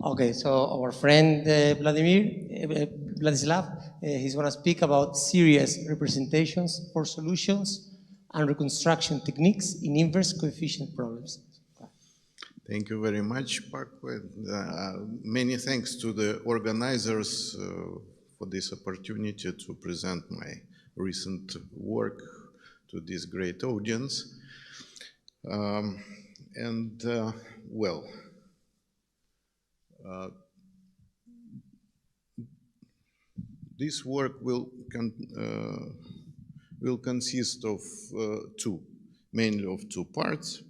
Okay, so our friend Vladislav, he's going to speak about series representations for solutions and reconstruction techniques in inverse coefficient problems. Thank you very much, Paco. Many thanks to the organizers for this opportunity to present my recent work to this great audience. This work will consist of mainly of two parts.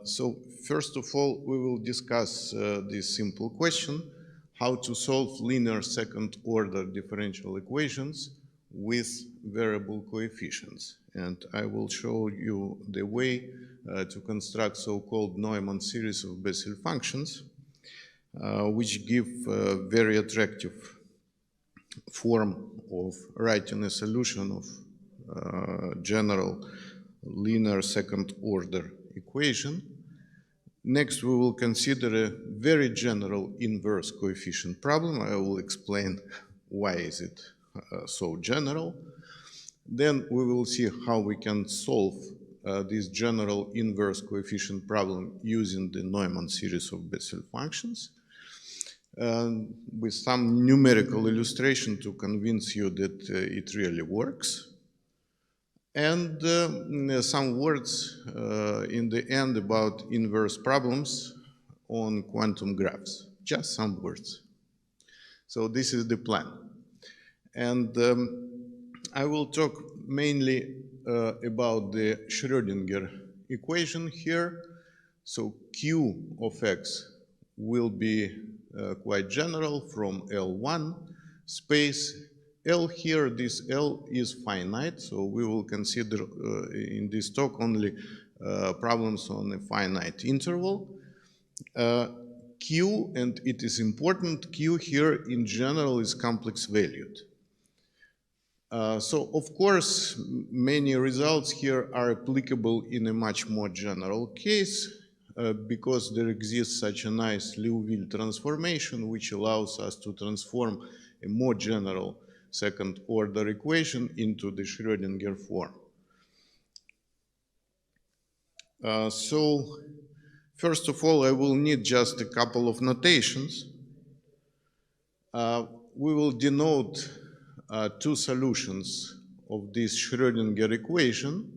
So first of all, we will discuss this simple question, how to solve linear second-order differential equations with variable coefficients. And I will show you the way to construct so-called Neumann series of Bessel functions, which give a very attractive form of writing a solution of general linear second-order equation. Next, we will consider a very general inverse coefficient problem. I will explain why is it so general. Then we will see how we can solve this general inverse coefficient problem using the Neumann series of Bessel functions, with some numerical illustration to convince you that it really works. And some words in the end about inverse problems on quantum graphs, just some words. So this is the plan. And I will talk mainly about the Schrödinger equation here. So Q of x will be quite general from L1 space. L here, this L is finite, so we will consider in this talk only problems on a finite interval. Q, and it is important, Q here in general is complex valued. So of course, many results here are applicable in a much more general case because there exists such a nice Liouville transformation which allows us to transform a more general second-order equation into the Schrödinger form. So, first of all, I will need just a couple of notations. We will denote two solutions of this Schrödinger equation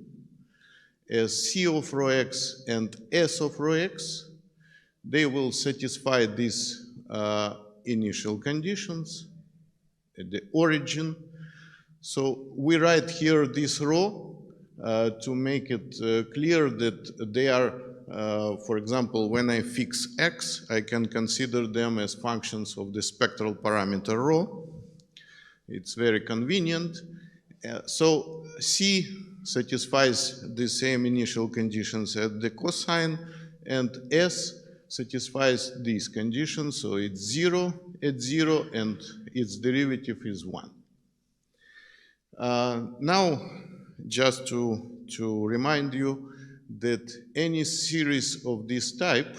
as C of rho x and S of rho x. They will satisfy these initial conditions at the origin. So we write here this rho to make it clear that they are, for example, when I fix x, I can consider them as functions of the spectral parameter rho. It's very convenient. So C satisfies the same initial conditions at the cosine, and S satisfies these conditions, so it's 0 at 0, and its derivative is 1. Now, just to remind you that any series of this type,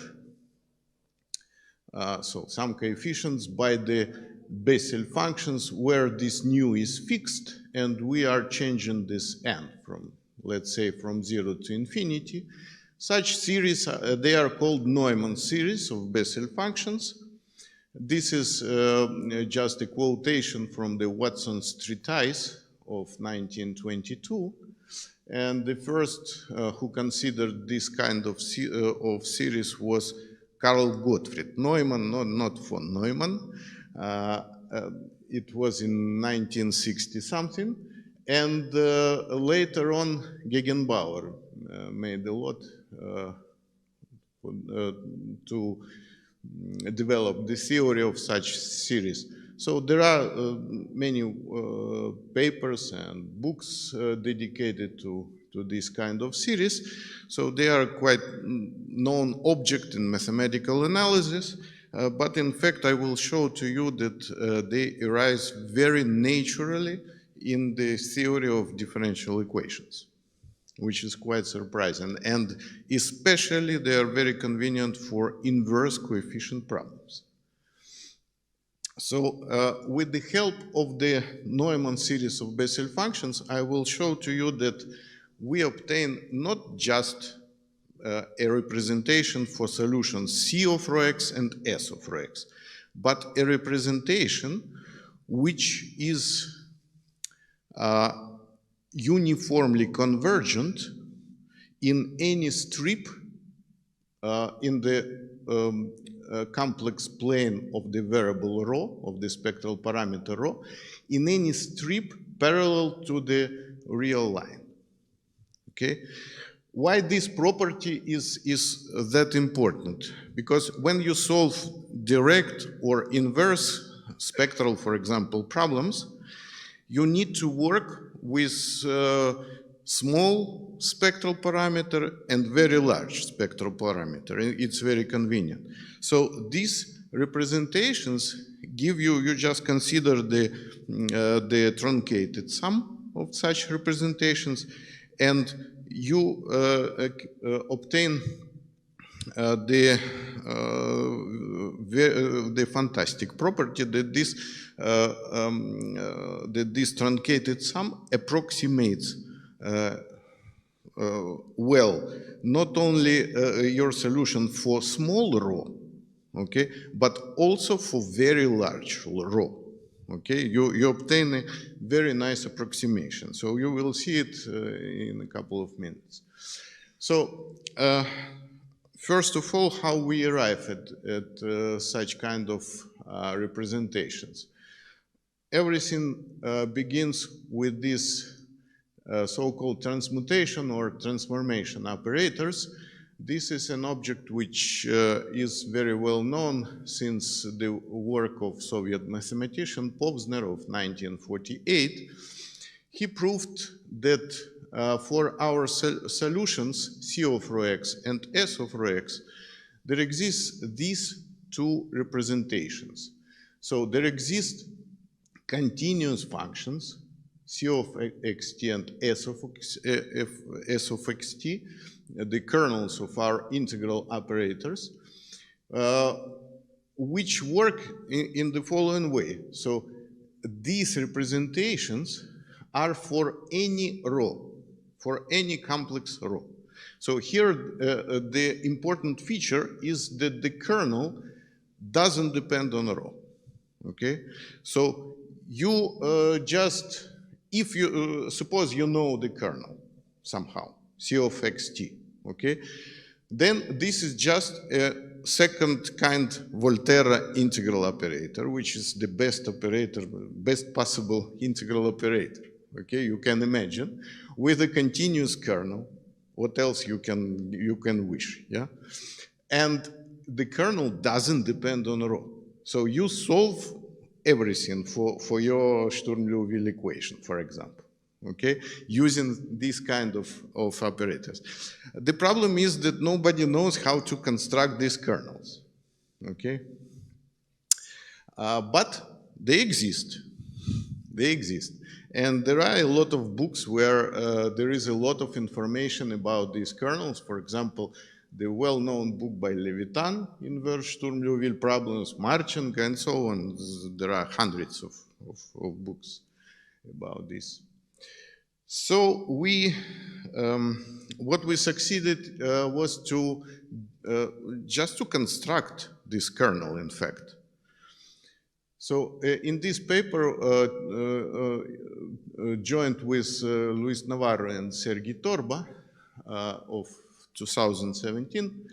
so some coefficients by the Bessel functions where this nu is fixed, and we are changing this n from, let's say, from 0 to infinity. Such series, they are called Neumann series of Bessel functions. This is just a quotation from the Watson's treatise of 1922. And the first who considered this kind of series was Carl Gottfried Neumann, not von Neumann. It was in 1960-something. And later on, Gegenbauer made a lot to develop the theory of such series. So there are many papers and books dedicated to this kind of series. So they are quite known object in mathematical analysis. But in fact, I will show to you that they arise very naturally in the theory of differential equations. which is quite surprising. And especially they are very convenient for inverse coefficient problems. So with the help of the Neumann series of Bessel functions, I will show to you that we obtain not just a representation for solutions C of rho x and S of rho x, but a representation which is uniformly convergent in any strip in the complex plane of the variable rho, of the spectral parameter rho, in any strip parallel to the real line. Okay? Why this property is that important? Because when you solve direct or inverse spectral, for example, problems, you need to work with small spectral parameter and very large spectral parameter. It's very convenient. So these representations give you, you just consider the truncated sum of such representations, and you obtain the fantastic property that this truncated sum approximates well not only your solution for small rho, okay, but also for very large rho. Okay, you obtain a very nice approximation. So you will see it in a couple of minutes. So first of all, how we arrive at such kind of representations. Everything begins with these so-called transmutation or transformation operators. This is an object which is very well known since the work of Soviet mathematician Povzner of 1948. He proved that for our solutions, C of rho x and S of rho x, there exist these two representations. So there exist continuous functions, C of xt and S of xt, the kernels of our integral operators, which work in the following way. So these representations are for any rho, for any complex rho. So here the important feature is that the kernel doesn't depend on rho. Okay? So you just, if you suppose you know the kernel somehow, C of xt, okay? Then this is just a second kind Volterra integral operator, which is the best operator, best possible integral operator, okay? You can imagine, with a continuous kernel, what else you can wish, yeah? And the kernel doesn't depend on rho. So you solve everything for your Sturm-Liouville equation, for example, okay, using this kind of operators. The problem is that nobody knows how to construct these kernels, okay? But they exist. They exist. And there are a lot of books where there is a lot of information about these kernels. For example, the well-known book by Levitan, Inverse Sturm-Liouville Problems, Marchenko, and so on. There are hundreds of books about this. So we, what we succeeded was to just to construct this kernel, in fact. So in this paper, joined with Luis Navarro and Sergei Torba of 2017,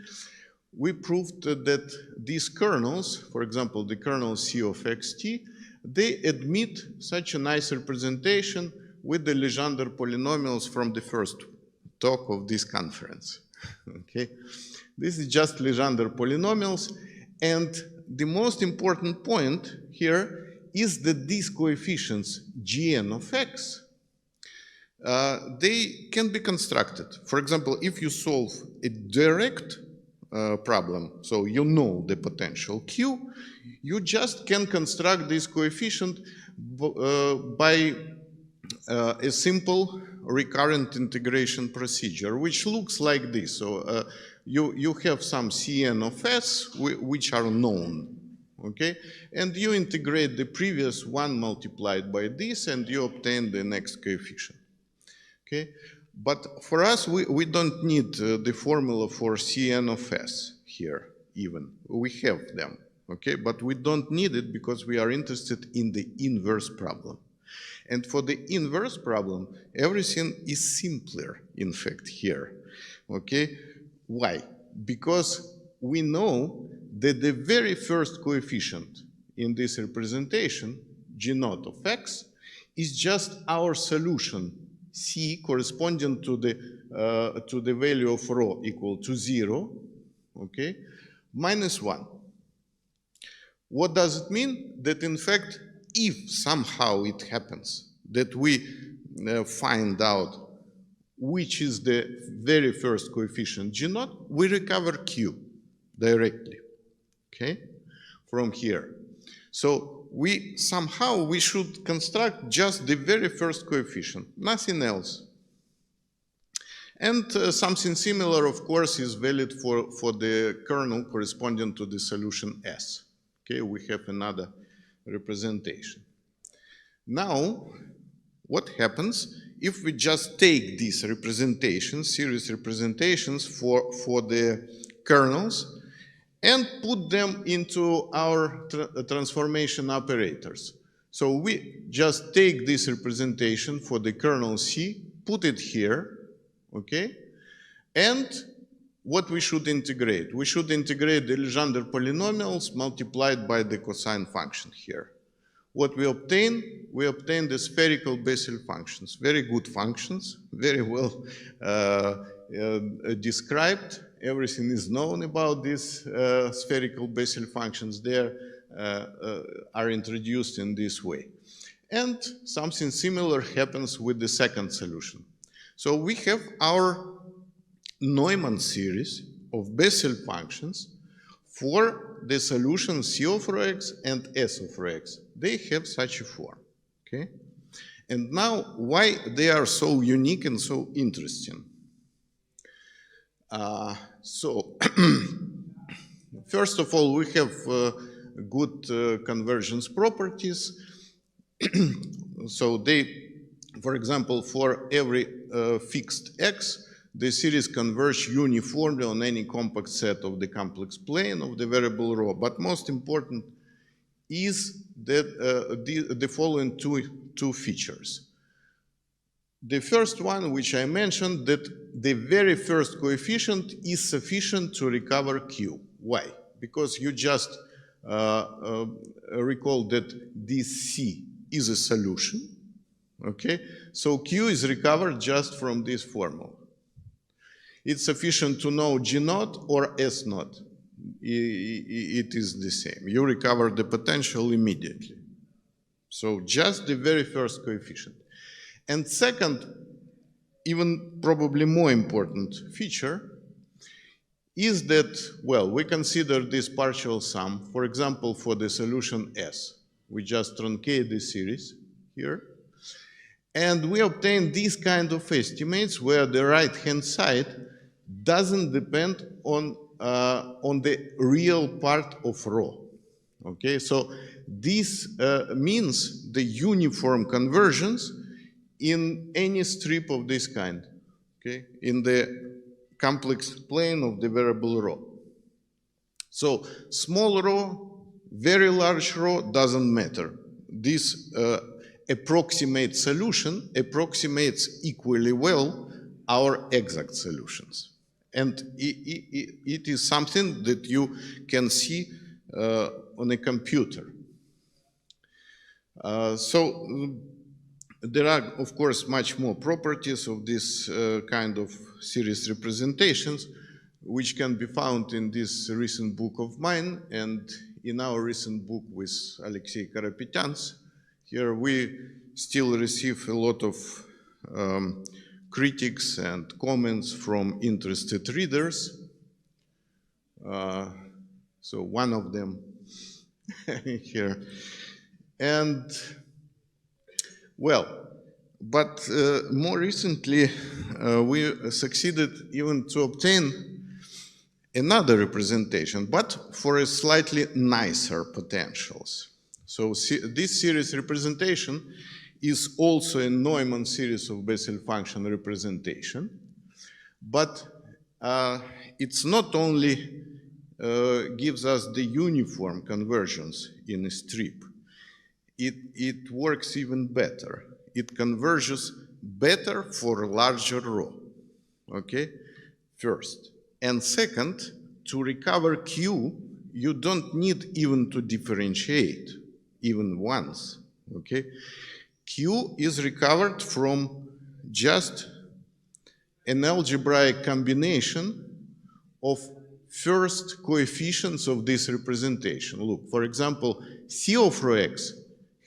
we proved that these kernels, for example, the kernel C of xt, they admit such a nice representation with the Legendre polynomials from the first talk of this conference. Okay, this is just Legendre polynomials, and the most important point here is that these coefficients Gn of x, they can be constructed. For example, if you solve a direct problem, so you know the potential Q, you just can construct this coefficient by a simple recurrent integration procedure, which looks like this. So you have some Cn of S, which are known, okay? And you integrate the previous one multiplied by this, and you obtain the next coefficient, okay? But for us, we don't need the formula for Cn of S here, even. We have them, okay? But we don't need it because we are interested in the inverse problem. And for the inverse problem, everything is simpler, in fact, here, okay? Why? Because we know that the very first coefficient in this representation, G0 of x, is just our solution, C, corresponding to the value of rho equal to 0, okay, minus 1. What does it mean? That in fact, if somehow it happens that we find out which is the very first coefficient G0, we recover Q directly, okay, from here. So somehow we should construct just the very first coefficient, nothing else. And something similar, of course, is valid for the kernel corresponding to the solution S. Okay, we have another representation. Now, what happens if we just take these representations, series representations for the kernels, and put them into our transformation operators? So we just take this representation for the kernel C, put it here, okay? And what we should integrate? We should integrate the Legendre polynomials multiplied by the cosine function here. What we obtain? We obtain the spherical Bessel functions. Very good functions, very well described. Everything is known about these spherical Bessel functions. They are introduced in this way. And something similar happens with the second solution. So we have our Neumann series of Bessel functions for the solution C of rho x and S of rho x. They have such a form, okay? And now, why they are so unique and so interesting? First of all, we have good convergence properties. So they, for example, for every fixed x, the series converge uniformly on any compact set of the complex plane of the variable rho. But most important is that the following two features. The first one, which I mentioned, that the very first coefficient is sufficient to recover Q. Why? Because you just recall that this C is a solution, okay? So Q is recovered just from this formula. It's sufficient to know G0 or S0. It is the same. You recover the potential immediately. So just the very first coefficient. And second, even probably more important feature is that, well, we consider this partial sum, for example, for the solution S. We just truncate the series here. And we obtain these kind of estimates where the right-hand side doesn't depend on the real part of rho. Okay, so this means the uniform convergence in any strip of this kind, okay, in the complex plane of the variable rho. So small rho, very large rho, doesn't matter. This approximate solution approximates equally well our exact solutions. And it is something that you can see on a computer. So there are, of course, much more properties of this kind of series representations, which can be found in this recent book of mine and in our recent book with Alexei Karapetyan's. Here we still receive a lot of critics and comments from interested readers. So one of them here. And well, But more recently, we succeeded even to obtain another representation, but for a slightly nicer potentials. So this series representation is also a Neumann series of Bessel function representation, but it's not only gives us the uniform convergence in a strip, it works even better. It converges better for larger rho, okay, first. And second, to recover Q, you don't need even to differentiate, even once, okay? Q is recovered from just an algebraic combination of first coefficients of this representation. Look, for example, C of rho x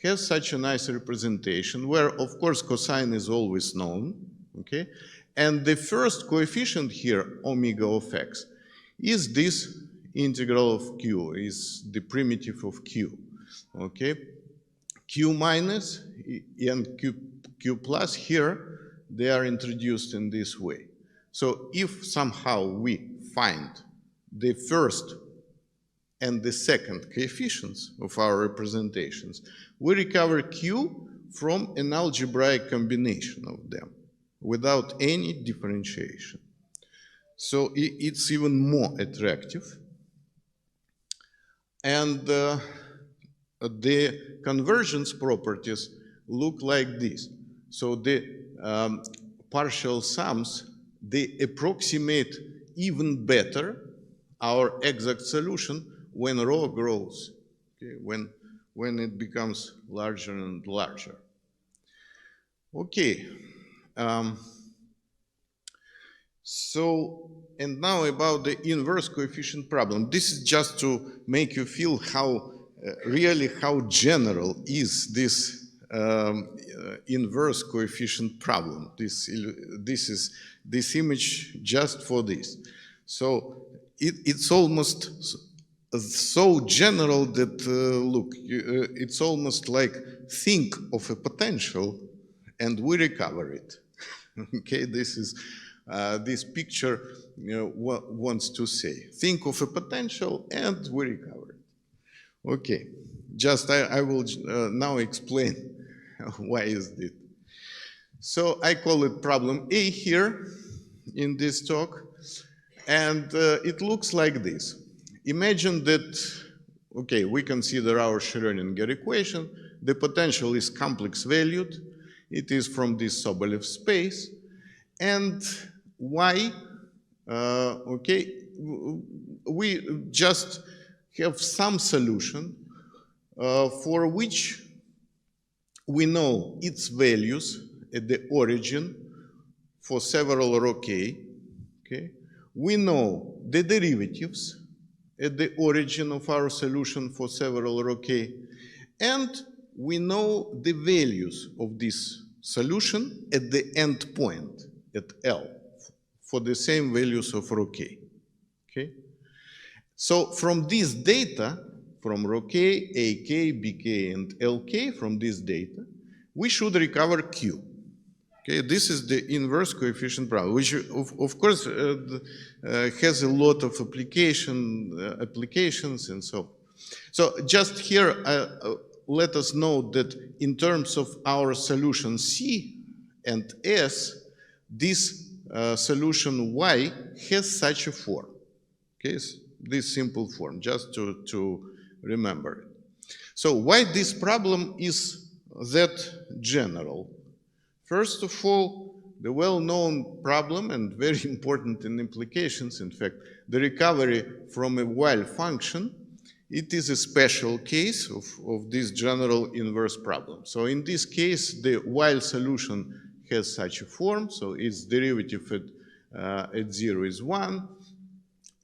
has such a nice representation where, of course, cosine is always known, okay? And the first coefficient here, omega of x, is this integral of q, is the primitive of q, okay? Q minus and q plus here, they are introduced in this way. So if somehow we find the first and the second coefficients of our representations, we recover Q from an algebraic combination of them without any differentiation. So it's even more attractive. And the convergence properties look like this. So the partial sums, they approximate even better our exact solution when rho grows, okay, when it becomes larger and larger. Okay, so, and now about the inverse coefficient problem. This is just to make you feel how, really how general is this inverse coefficient problem. This is this image just for this. So it's almost so general that, look, it's almost like think of a potential and we recover it. Okay, this is, this picture wants to say, think of a potential and we recover it. Okay, just I will now explain why is it. So I call it problem A here in this talk, and it looks like this. Imagine that, okay, we consider our Schrödinger equation. The potential is complex valued. It is from this Sobolev space. And y, okay, we just have some solution for which we know its values at the origin for several rho k, okay? We know the derivatives at the origin of our solution for several rho k, and we know the values of this solution at the end point, at L, for the same values of rho k, okay? So from this data, from rho k, ak, bk, and lk, from this data, we should recover q. Okay, this is the inverse coefficient problem, which of course has a lot of applications and so on. So just here, let us know that in terms of our solution C and S, this solution Y has such a form. Okay, this simple form, just to remember it. So why this problem is that general? First of all, the well-known problem and very important in implications, in fact, the recovery from a Weil function, it is a special case of this general inverse problem. So in this case, the Weil solution has such a form, so its derivative at 0 is 1,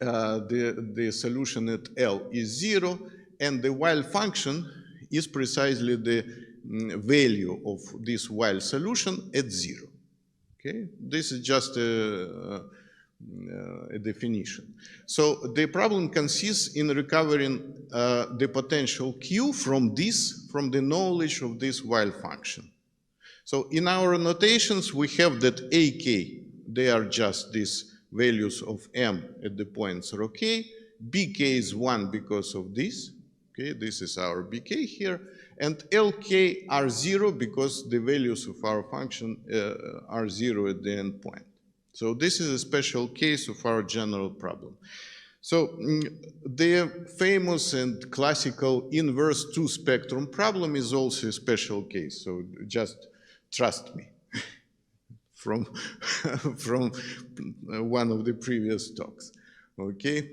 the solution at L is 0, and the Weil function is precisely the value of this Weil solution at 0. Okay, this is just a definition. So the problem consists in recovering the potential Q from the knowledge of this Weil function. So in our notations, we have that AK, they are just these values of M at the point 0K. BK is 1 because of this. Okay, this is our BK here. And LK are 0 because the values of our function are 0 at the end point. So this is a special case of our general problem. So the famous and classical inverse two-spectrum problem is also a special case. So just trust me from one of the previous talks. Okay,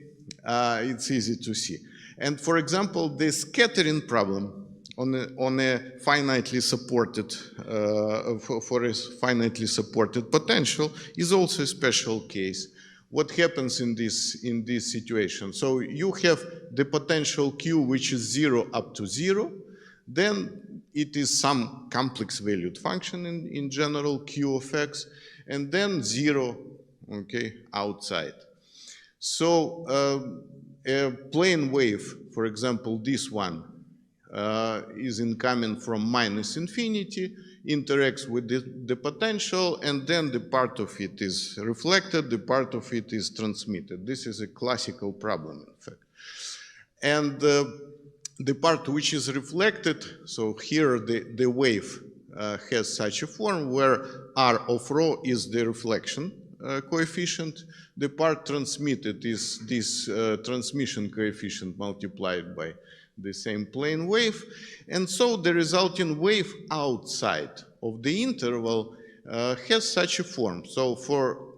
it's easy to see. And for example, the scattering problem on a finitely supported for a finitely supported potential is also a special case. What happens in this situation? So you have the potential Q, which is 0 up to 0. Then it is some complex valued function in general, Q of x, and then 0, okay, outside. So a plane wave, for example, this one, is incoming from minus infinity, interacts with the potential, and then the part of it is reflected, the part of it is transmitted. This is a classical problem, in fact. And the part which is reflected, so here the wave has such a form where R of rho is the reflection coefficient. The part transmitted is this transmission coefficient multiplied by the same plane wave. And so the resulting wave outside of the interval has such a form. So for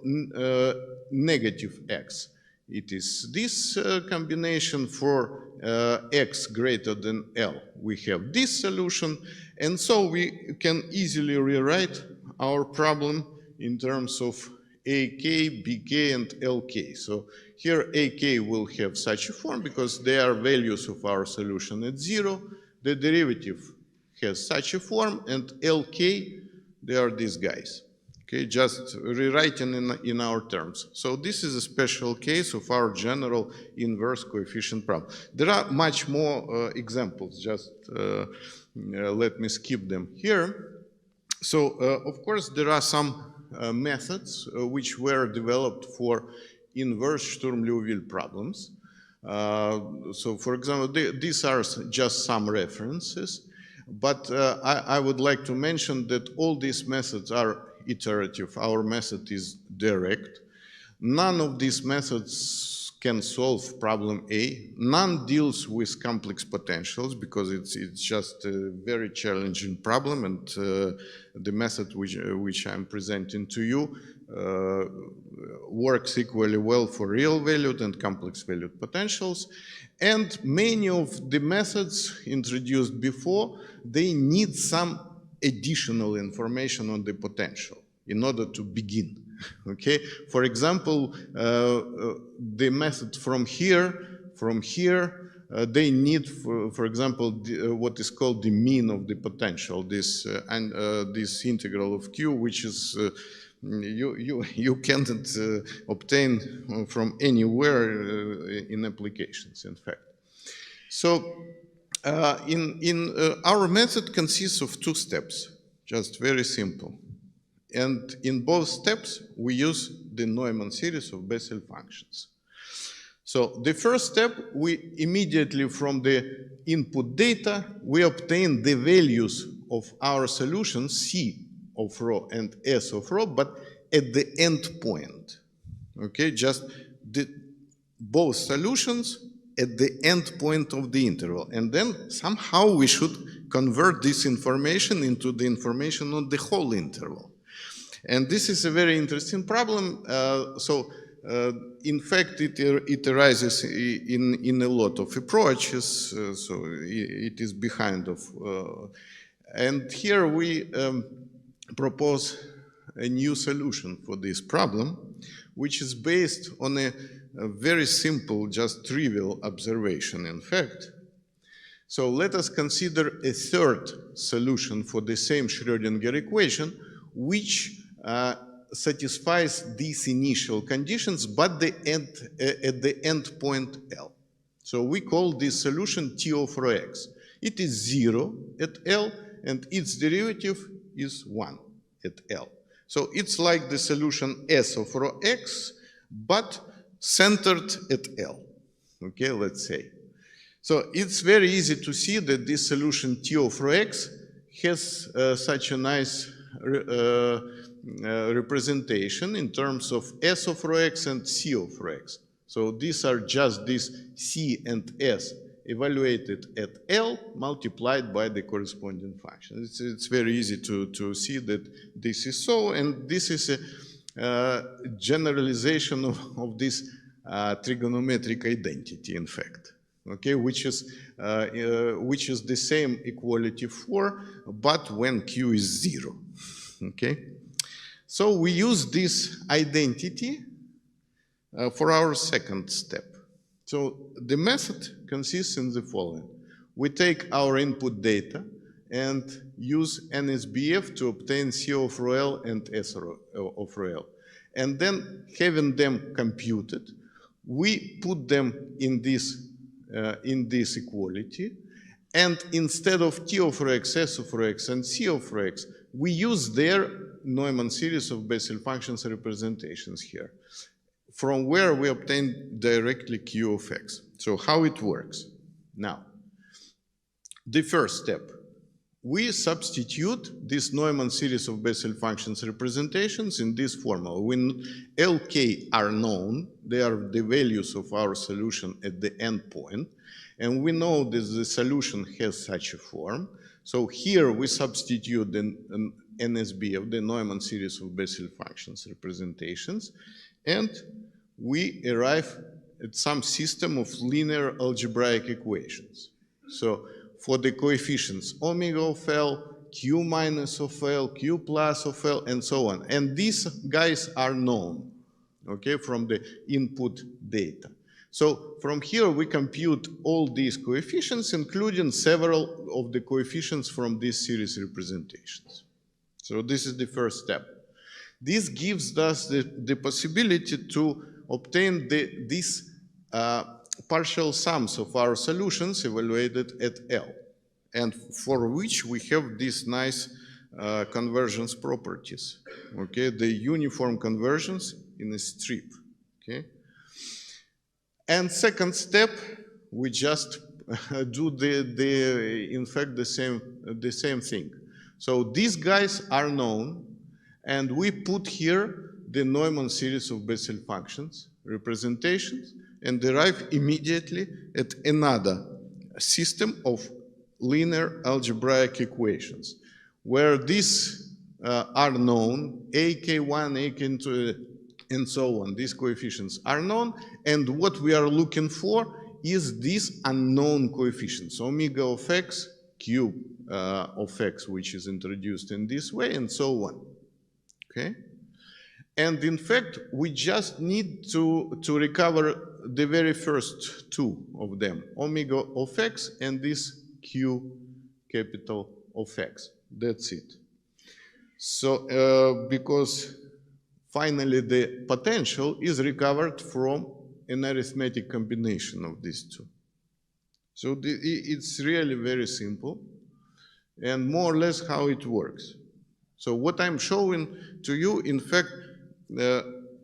negative x, it is this combination. For x greater than L, we have this solution. And so we can easily rewrite our problem in terms of AK, BK, and LK. So here AK will have such a form because they are values of our solution at 0. The derivative has such a form, and LK, they are these guys. Okay, just rewriting in our terms. So this is a special case of our general inverse coefficient problem. There are much more examples, just let me skip them here. So of course there are some methods which were developed for inverse Sturm-Liouville problems. So for example, these are just some references, but I would like to mention that all these methods are iterative. Our method is direct. None of these methods can solve problem A. None deals with complex potentials because it's just a very challenging problem, and the method which I'm presenting to you works equally well for real valued and complex valued potentials. And many of the methods introduced before, they need some additional information on the potential in order to begin. Okay, for example, the method from here, they need, for example, what is called the mean of the potential. This this integral of Q, which is you cannot obtain from anywhere in applications, in fact. So our method consists of 2 steps, just very simple. And in both steps, we use the Neumann series of Bessel functions. So the first step, we immediately from the input data, we obtain the values of our solution, C of rho and S of rho, but at the end point. Okay, just both solutions at the end point of the interval. And then somehow we should convert this information into the information on the whole interval. And this is a very interesting problem. In fact, it arises in a lot of approaches, so it is behind of. And here we propose a new solution for this problem, which is based on a very simple, just trivial observation, in fact. So let us consider a third solution for the same Schrödinger equation, which satisfies these initial conditions, but at the end point L. So we call this solution T of rho x. It is 0 at L, and its derivative is 1 at L. So it's like the solution S of rho x, but centered at L. Okay, let's say. So it's very easy to see that this solution T of rho x has such a nice representation in terms of S of rho x and C of rho x. So these are just these C and S evaluated at L multiplied by the corresponding function. It's very easy to see that this is so, and this is a generalization of this trigonometric identity, in fact, okay, which is the same equality 4, but when Q is 0, okay? So we use this identity for our second step. So the method consists in the following. We take our input data and use NSBF to obtain C of rho L and S of rho L. And then, having them computed, we put them in this equality, and instead of T of rho x, S of rho x, and C of rho x, we use their Neumann series of Bessel functions representations here, from where we obtain directly Q of x. So how it works? Now, the first step, we substitute this Neumann series of Bessel functions representations in this formula. When Lk are known, they are the values of our solution at the end point, and we know that the solution has such a form. So here we substitute an NSB of the Neumann series of Bessel functions representations, and we arrive at some system of linear algebraic equations. So for the coefficients omega of L, Q minus of L, Q plus of L, and so on. And these guys are known, okay, from the input data. So from here we compute all these coefficients, including several of the coefficients from these series representations. So this is the first step. This gives us the possibility to obtain these partial sums of our solutions evaluated at L, and for which we have these nice convergence properties, okay, the uniform convergence in a strip, okay. And second step, we just do in fact the same thing. So these guys are known, and we put here the Neumann series of Bessel functions representations and derive immediately at another system of linear algebraic equations, where these are known, AK1, AK2, and so on. These coefficients are known, and what we are looking for is these unknown coefficients, omega of x, cube of x, which is introduced in this way, and so on, okay? And in fact, we just need to recover the very first two of them, omega of x and this q capital of x. That's it. So, because finally the potential is recovered from an arithmetic combination of these two. So it's really very simple and more or less how it works. So what I'm showing to you, in fact,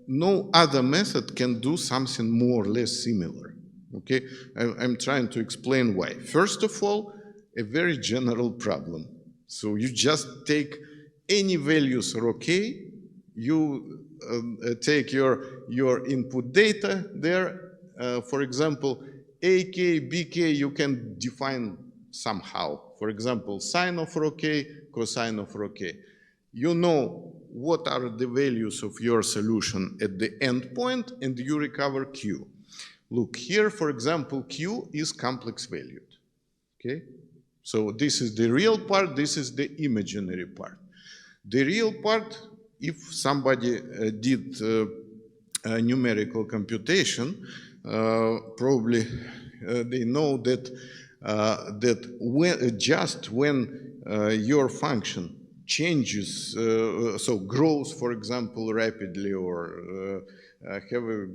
no other method can do something more or less similar, okay? I'm trying to explain why. First of all, a very general problem. So you just take any values are okay, you take your input data there, for example, AK, BK, you can define somehow. For example, sine of rho k, cosine of rho k. You know what are the values of your solution at the end point, and you recover Q. Look, here, for example, Q is complex valued, okay? So this is the real part, this is the imaginary part. The real part, if somebody did a numerical computation, probably they know that, when your function changes, so grows, for example, rapidly, or have a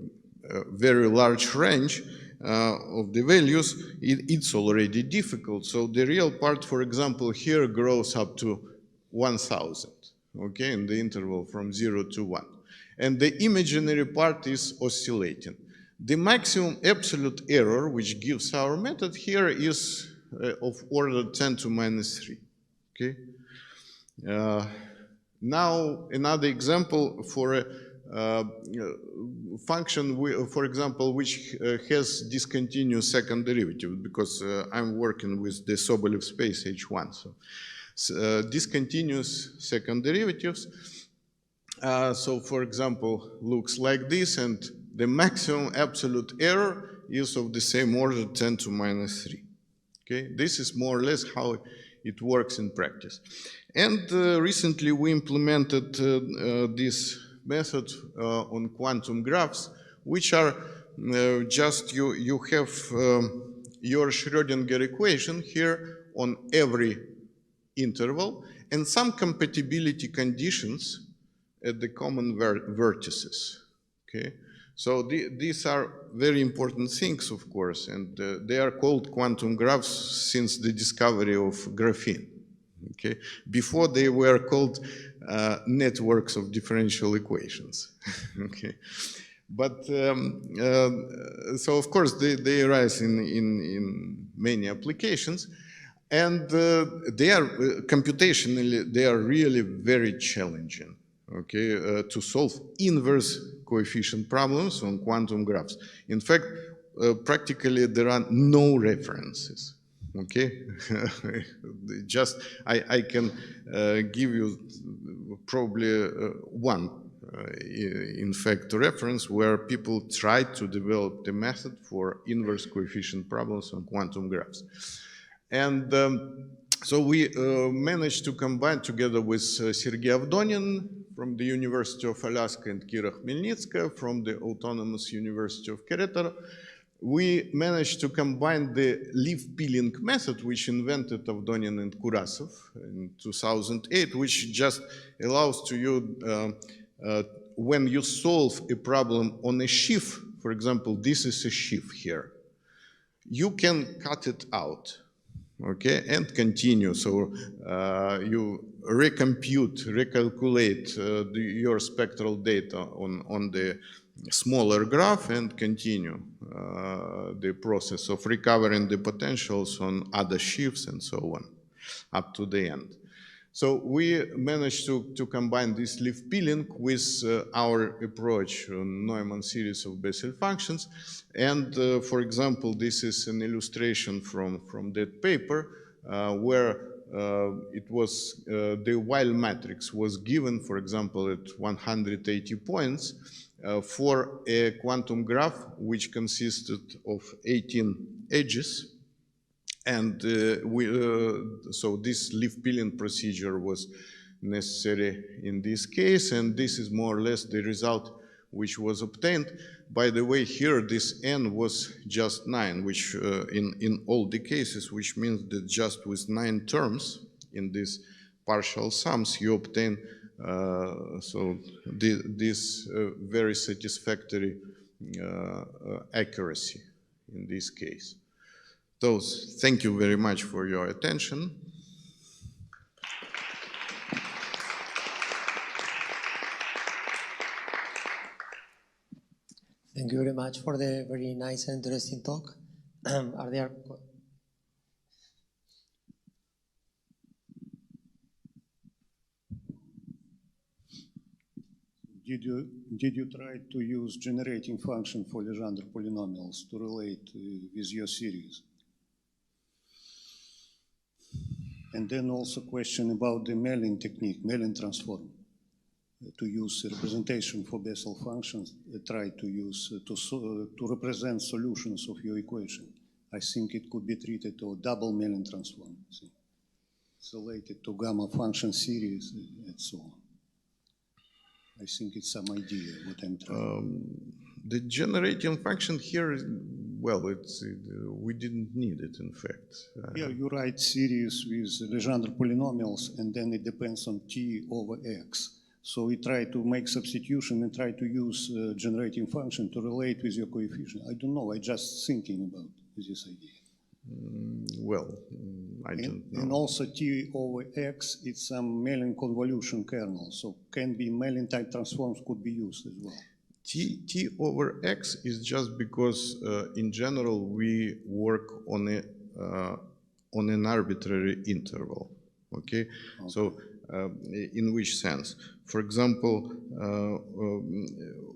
very large range of the values, it's already difficult. So the real part, for example, here grows up to 1000, okay, in the interval from 0 to 1. And the imaginary part is oscillating. The maximum absolute error, which gives our method here, is of order 10 to minus 3, okay? Now, another example for a function, for example, which has discontinuous second derivative, because I'm working with the Sobolev space H1. So discontinuous second derivatives. So, for example, looks like this, and the maximum absolute error is of the same order, 10 to minus 3. Okay, this is more or less how it works in practice. And recently we implemented this method on quantum graphs, which are just you have your Schrödinger equation here on every interval and some compatibility conditions at the common vertices. Okay, so these are very important things, of course, and they are called quantum graphs since the discovery of graphene. Okay, before they were called networks of differential equations. Okay, but so of course they arise in many applications, and they are computationally they are really very challenging. Okay, to solve inverse coefficient problems on quantum graphs. In fact, practically there are no references. Okay, just I can give you probably one, in fact, reference where people tried to develop the method for inverse coefficient problems on quantum graphs. And so we managed to combine together with Sergei Avdonin from the University of Alaska and Kira Khmelnitskaya from the Autonomous University of Querétaro. We managed to combine the leaf peeling method, which invented Avdonin and Kurasov in 2008, which just allows to you, when you solve a problem on a sheaf, for example, this is a sheaf here, you can cut it out. Okay, and continue. So you recalculate your spectral data on the smaller graph and continue the process of recovering the potentials on other sheaves and so on, up to the end. So we managed to combine this leaf peeling with our approach on Neumann series of Bessel functions. And for example, this is an illustration from that paper where it was the while matrix was given, for example, at 180 points for a quantum graph which consisted of 18 edges. And so this leaf peeling procedure was necessary in this case, and this is more or less the result which was obtained. By the way, here this n was just 9, which in all the cases, which means that just with 9 terms in these partial sums, you obtain this very satisfactory accuracy in this case. So, thank you very much for your attention. Thank you very much for the very nice and interesting talk. Are there... Did you try to use generating function for Legendre polynomials to relate with your series? And then also question about the Mellin technique, Mellin transform, to use representation for Bessel functions, try to use to represent solutions of your equation. I think it could be treated as double Mellin transform. It's related to gamma function series and so on. I think it's some idea what I'm trying. The generating function here, well, we didn't need it, in fact. Yeah, you write series with Legendre polynomials, and then it depends on t over x. So we try to make substitution and try to use generating function to relate with your coefficient. I don't know, I'm just thinking about this idea. Well, I don't know. And also T over X, it's some Mellin convolution kernel, so can be Mellin type transforms could be used as well. T over X is just because in general we work on an arbitrary interval. Okay? So in which sense? For example,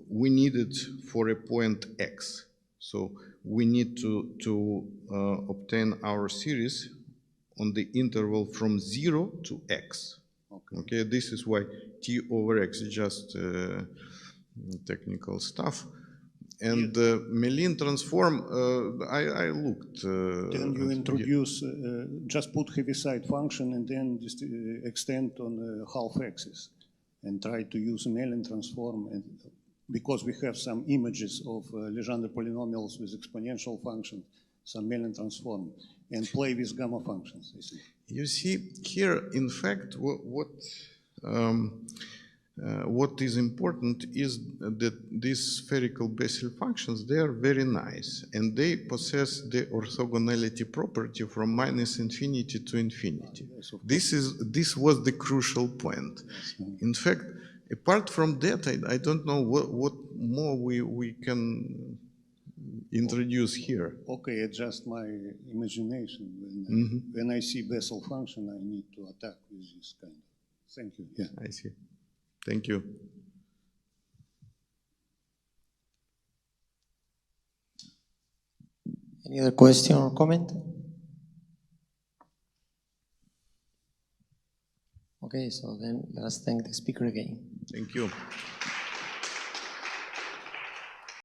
we need it for a point X. So we need to obtain our series on the interval from 0 to X. Okay, this is why T over X is just technical stuff. And the Mellin transform, I looked. Then you introduce, just put Heaviside function and then just extend on the half axis and try to use Mellin transform. And because we have some images of Legendre polynomials with exponential functions, some Mellin transform, and play with gamma functions, I see. You see, here, in fact, what is important is that these spherical Bessel functions, they are very nice, and they possess the orthogonality property from -infinity to infinity. This was the crucial point. In fact, apart from that, I don't know what more we can introduce here. Okay, it's just my imagination. When I see Bessel function, I need to attack with this kind of. Thank you. Yeah. I see. Thank you. Any other question or comment? Okay, so then let us thank the speaker again. Thank you.